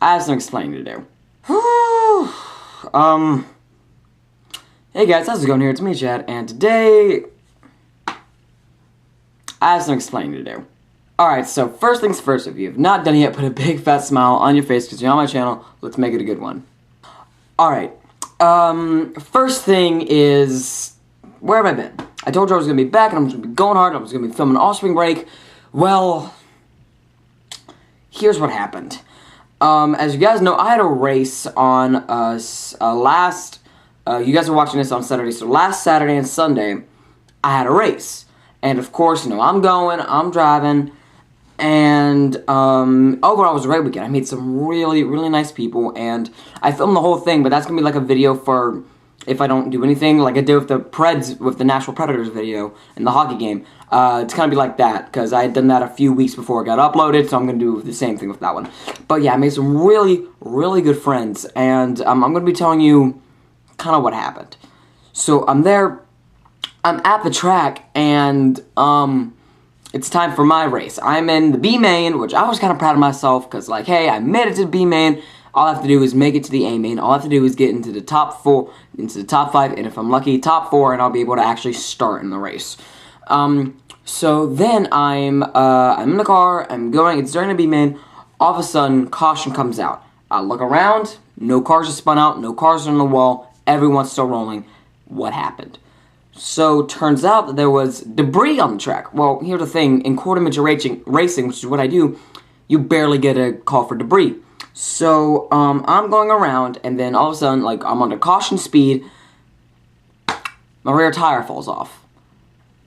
I have some explaining to do. Hey guys, how's it going here? It's me, Chad, and today I have some explaining to do. Alright, so first things first, if you have not done it yet, put a big fat smile on your face because you're on my channel. Let's make it a good one. Alright, first thing is, where have I been? I told you I was going to be back and I was going to be going hard. I was going to be filming all spring break. Well, here's what happened. As you guys know, I had a race on you guys are watching this on Saturday, so last Saturday and Sunday, I had a race. And of course, you know, I'm driving, and overall it was a great weekend. I met some really, really nice people, and I filmed the whole thing, but that's going to be like a video for if I don't do anything, like I did with the Preds, with the Nashville Predators video in the hockey game. It's going to be like that, because I had done that a few weeks before it got uploaded, so I'm going to do the same thing with that one. But yeah, I made some really, really good friends, and I'm going to be telling you kind of what happened. So I'm there, I'm at the track, and it's time for my race. I'm in the B main, which I was kind of proud of myself, because like, hey, I made it to the B main. All I have to do is make it to the A main. All I have to do is get into the top 4, into the top 5, and if I'm lucky, top 4, and I'll be able to actually start in the race. So then I'm in the car, I'm going, it's during the B main, all of a sudden, caution comes out. I look around, no cars are spun out, no cars are on the wall, everyone's still rolling. What happened? So, turns out that there was debris on the track. Well, here's the thing, in quarter midget racing, which is what I do, you barely get a call for debris. So, I'm going around, and then all of a sudden, like, I'm under caution speed, my rear tire falls off.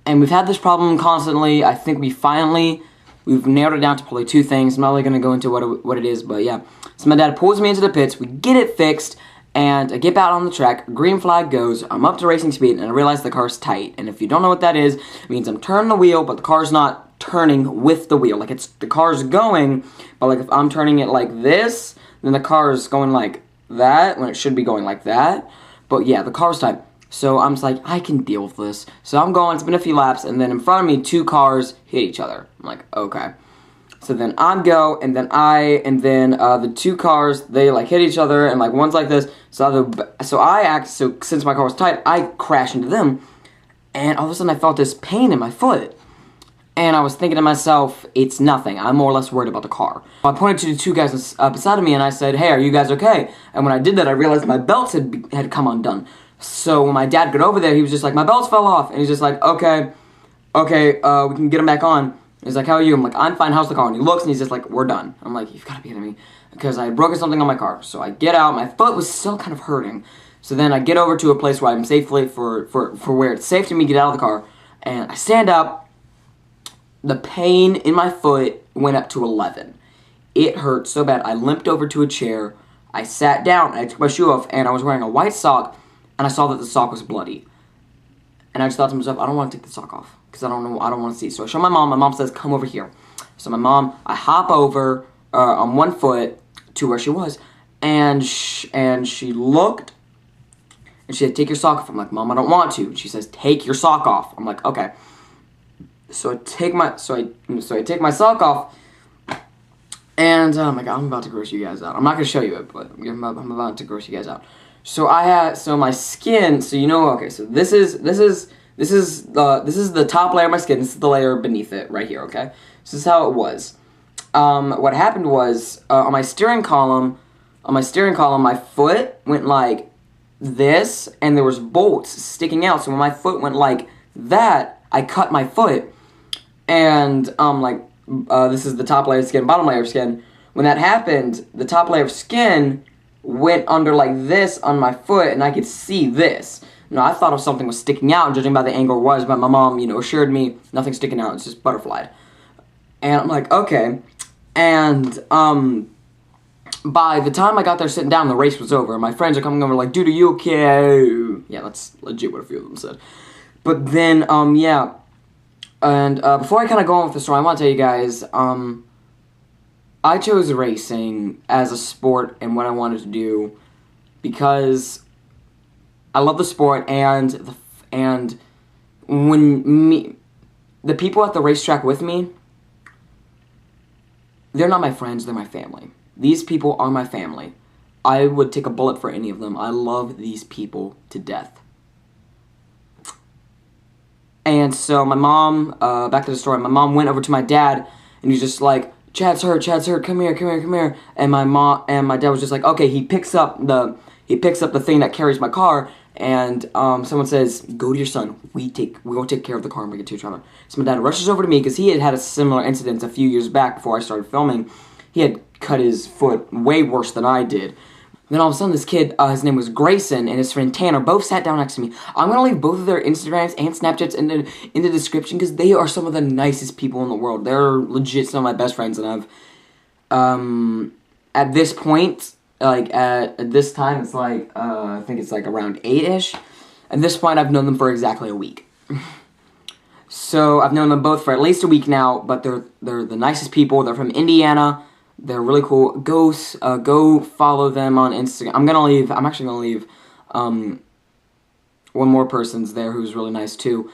And we've had this problem constantly. I think we've nailed it down to probably 2 things. I'm not really going to go into what it is, but yeah. So my dad pulls me into the pits, we get it fixed, and I get out on the track, green flag goes, I'm up to racing speed, and I realize the car's tight. And if you don't know what that is, it means I'm turning the wheel, but the car's not turning with the wheel. Like, the car's going, but like if I'm turning it like this, then the car's going like that, when it should be going like that. But yeah, the car's tight. So I'm just like, I can deal with this. So I'm going, it's been a few laps, and then in front of me, 2 cars hit each other. I'm like, okay. So then I go, and then the 2 cars, they like hit each other, and like one's like this. So since my car was tight, I crashed into them, and all of a sudden I felt this pain in my foot. And I was thinking to myself, it's nothing. I'm more or less worried about the car. I pointed to the 2 guys beside of me, and I said, hey, are you guys okay? And when I did that, I realized my belts had come undone. So when my dad got over there, he was just like, my belts fell off. And he's just like, okay, we can get them back on. He's like, how are you? I'm like, I'm fine, how's the car? And he looks and he's just like, we're done. I'm like, you've got to be kidding me. Because I had broken something on my car. So I get out, my foot was still kind of hurting. So then I get over to a place where I'm safely, for where it's safe to me to get out of the car. And I stand up, the pain in my foot went up to 11. It hurt so bad, I limped over to a chair, I sat down, I took my shoe off, and I was wearing a white sock, and I saw that the sock was bloody. And I just thought to myself, I don't want to take the sock off, because I don't want to see. So I show my mom says, come over here. So I hop over on one foot to where she was, and she looked, and she said, take your sock off. I'm like, Mom, I don't want to. She says, take your sock off. I'm like, okay. So I take my sock off, and oh my god, I'm about to gross you guys out. I'm not gonna show you it, but I'm about to gross you guys out. So my skin, so you know, okay, so this is the top layer of my skin, this is the layer beneath it, right here, okay? This is how it was. What happened was, on my steering column, my foot went like this, and there was bolts sticking out, so when my foot went like that, I cut my foot, and, this is the top layer of skin, bottom layer of skin. When that happened, the top layer of skin went under like this on my foot, and I could see this. Now, I thought something was sticking out, judging by the angle it was, but my mom, assured me nothing's sticking out, it's just butterflied. And I'm like, okay. And, by the time I got there sitting down, the race was over. My friends are coming over like, dude, are you okay? Yeah, that's legit what a few of them said. But then, yeah. And, before I kind of go on with the story, I want to tell you guys, I chose racing as a sport and what I wanted to do because I love the sport, and when the people at the racetrack with me, they're not my friends, they're my family. These people are my family. I would take a bullet for any of them. I love these people to death. And so my mom, back to the story, my mom went over to my dad, and he's just like, Chad's hurt, come here. And my dad was just like, okay, he picks up the thing that carries my car, and someone says, go to your son. We'll take care of the car and bring it to each other. So my dad rushes over to me, because he had a similar incident a few years back before I started filming. He had cut his foot way worse than I did. Then all of a sudden, this kid, his name was Grayson, and his friend Tanner both sat down next to me. I'm going to leave both of their Instagrams and Snapchats in the description, because they are some of the nicest people in the world. They're legit some of my best friends, and I've, at this point, like, at this time, it's like, I think it's like around 8-ish. At this point, I've known them for exactly a week. So, I've known them both for at least a week now, but they're the nicest people. They're from Indiana. They're really cool. Go follow them on Instagram. I'm actually gonna leave, one more person's there who's really nice too.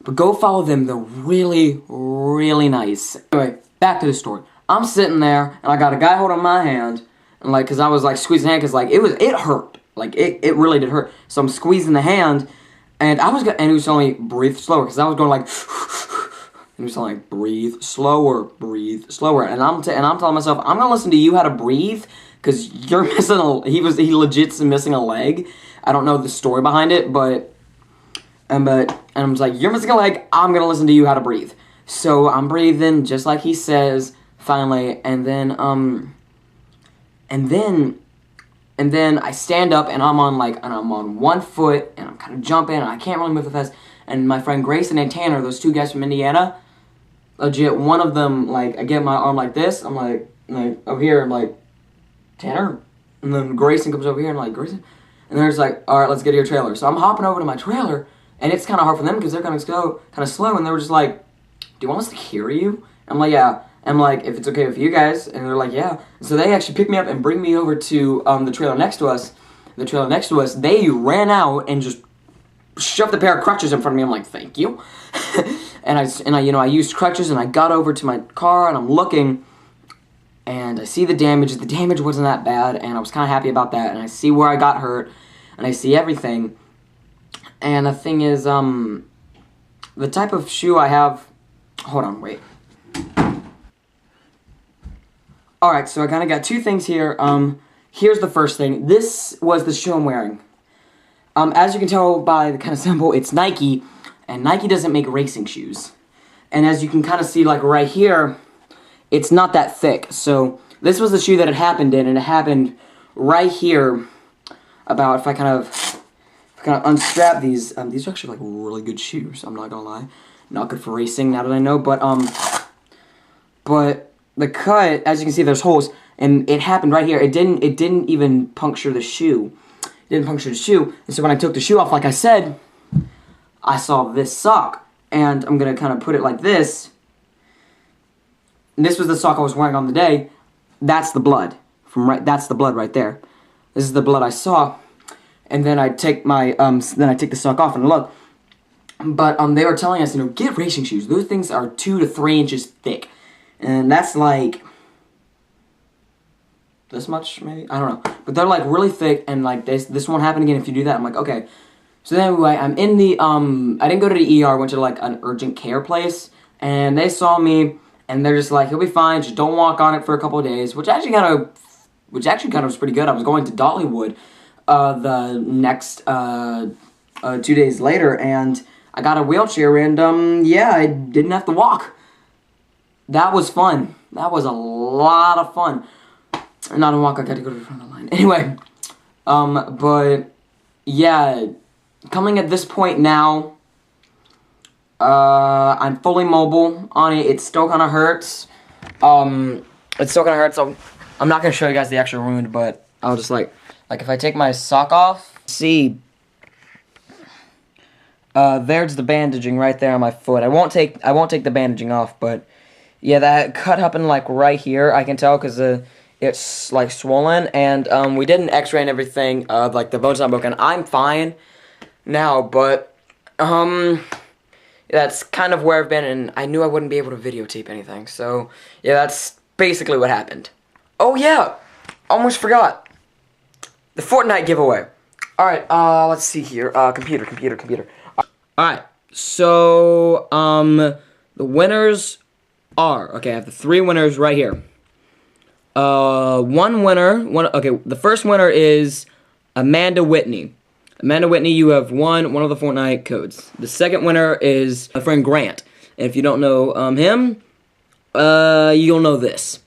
But go follow them. They're really, really nice. Anyway, back to the story. I'm sitting there, and I got a guy holding my hand, and like, cause I was like squeezing the hand, cause like, it hurt. Like, it really did hurt. So I'm squeezing the hand, and he was telling me, breathe slower, cause I was going like, and he was telling me, breathe slower. And I'm telling myself, I'm gonna listen to you how to breathe, because you're missing he legit's missing a leg. I don't know the story behind it, but I'm just like, you're missing a leg, I'm gonna listen to you how to breathe. So I'm breathing just like he says, finally, and then I stand up, and I'm on one foot, and I'm kind of jumping, and I can't really move the fast. And my friend Grayson and Tanner, those two guys from Indiana, legit, one of them, like, I get my arm like this, I'm like over here, I'm like, Tanner? And then Grayson comes over here, and I'm like, Grayson? And they're just like, alright, let's get to your trailer. So I'm hopping over to my trailer, and it's kind of hard for them, because they're kind of slow, and they were just like, do you want us to carry you? I'm like, yeah. I'm like, if it's okay with you guys, and they're like, yeah. So they actually pick me up and bring me over to the trailer next to us. The trailer next to us, they ran out and just shoved a pair of crutches in front of me. I'm like, thank you. and I used crutches, and I got over to my car, and I'm looking, and I see the damage. The damage wasn't that bad, and I was kind of happy about that. And I see where I got hurt, and I see everything. And the thing is, the type of shoe I have. Hold on, wait. Alright, so I kind of got two things here. Here's the first thing. This was the shoe I'm wearing. As you can tell by the kind of symbol, it's Nike, and Nike doesn't make racing shoes. And as you can kind of see, like right here, it's not that thick. So this was the shoe that it happened in, and it happened right here. About if I kind of unstrap these. These are actually like really good shoes. I'm not gonna lie, not good for racing now that I know. But the cut, as you can see, there's holes, and it happened right here. It didn't even puncture the shoe. It didn't puncture the shoe. And so when I took the shoe off, like I said, I saw this sock, and I'm gonna kind of put it like this. And this was the sock I was wearing on the day. That's the blood that's the blood right there. This is the blood I saw. And then I take my the sock off and look. But they were telling us, get racing shoes. Those things are 2 to 3 inches thick. And that's like this much, maybe? I don't know. But they're like really thick, and like this won't happen again if you do that. I'm like, okay. So then anyway, I'm in the I didn't go to the ER, I went to like an urgent care place, and they saw me, and they're just like, he'll be fine, just don't walk on it for a couple of days, which actually kind of was pretty good. I was going to Dollywood the next 2 days later, and I got a wheelchair, and yeah, I didn't have to walk. That was fun. That was a lot of fun. And I don't walk, I got to go to the front of the line. Anyway, but yeah, coming at this point now, I'm fully mobile on it. It still kind of hurts. So I'm not going to show you guys the actual wound, but I'll just like if I take my sock off, see, there's the bandaging right there on my foot. I won't take the bandaging off, but yeah, that cut happened like right here. I can tell because it's like swollen, and we did an X-ray and everything. Like the bone's not broken. I'm fine now, but that's kind of where I've been, and I knew I wouldn't be able to videotape anything. So yeah, that's basically what happened. Oh yeah, almost forgot. The Fortnite giveaway. Alright, let's see here. Computer. Alright, so, the winners are, okay, I have the 3 winners right here. Okay, the first winner is Amanda Whitney. Amanda Whitney, you have won one of the Fortnite codes. The second winner is my friend Grant. And if you don't know, him, you'll know this.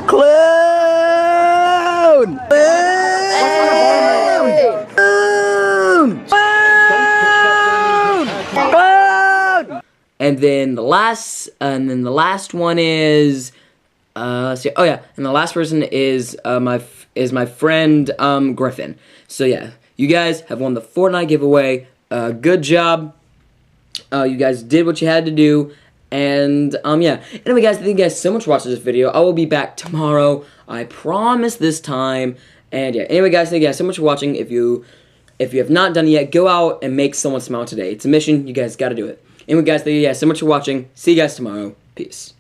Clown! And then the last one is let's see. Oh yeah, and the last person is my friend Griffin. So yeah, you guys have won the Fortnite giveaway. Good job. You guys did what you had to do. And yeah. Anyway, guys, thank you guys so much for watching this video. I will be back tomorrow. I promise this time. And yeah. Anyway, guys, thank you guys so much for watching. If you have not done it yet, go out and make someone smile today. It's a mission. You guys got to do it. Anyway, guys, thank you guys so much for watching. See you guys tomorrow. Peace.